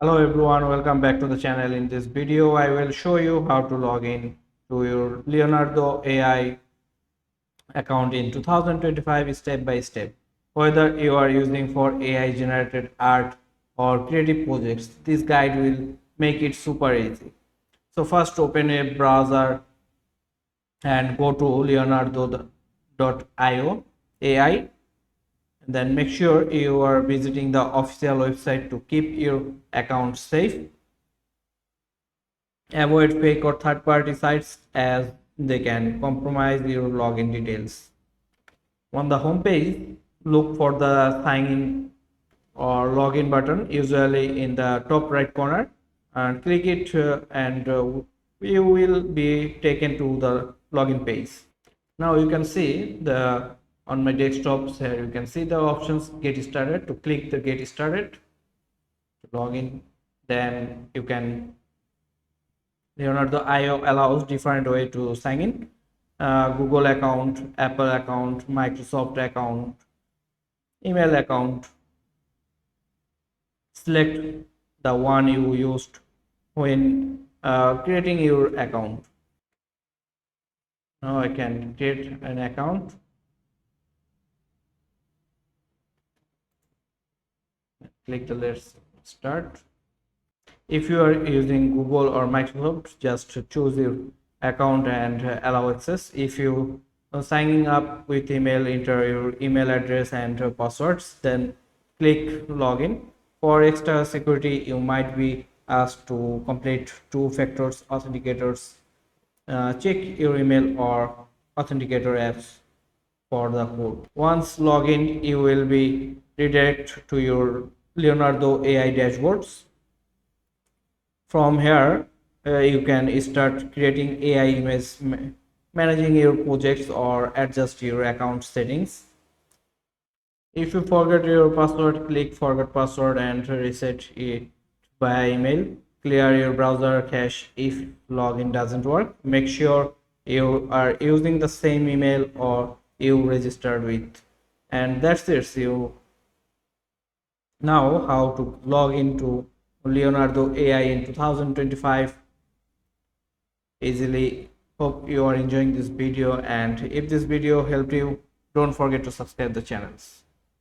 Hello everyone, welcome back to the channel. In this video, I will show you how to log in to your Leonardo AI account in 2025 step by step. Whether you are using for AI generated art or creative projects, this guide will make it super easy. So first open a browser and go to leonardo.io AI, and then make sure you are visiting the official website to keep your account safe. Avoid fake or third-party sites as they can compromise your login details. On the home page, look for the sign in or login button, usually in the top right corner, and click it and you will be taken to the login page. Now you can see the on my desktop here you can see the options get started. To click the get started to log in, then you can Leonardo IO allows different way to sign in. Google account, Apple account, Microsoft account, email account. Select the one you used when creating your account. Now I can create an account. Click the let's start. If you are using Google or Microsoft, just choose your account and allow access. If you are signing up with email, enter your email address and passwords, then click login. For extra security, you might be asked to complete two-factor authenticators. Check your email or authenticator apps for the code. Once login, you will be redirected to your Leonardo AI dashboards. From here, you can start creating AI image, managing your projects or adjust your account settings. If you forget your password, click forget password and reset it by email. Clear your browser cache if login doesn't work. Make sure you are using the same email or you registered with. And that's it. You now how to log into Leonardo AI in 2025 easily. Hope you are enjoying this video, and if this video helped you, don't forget to subscribe the channels.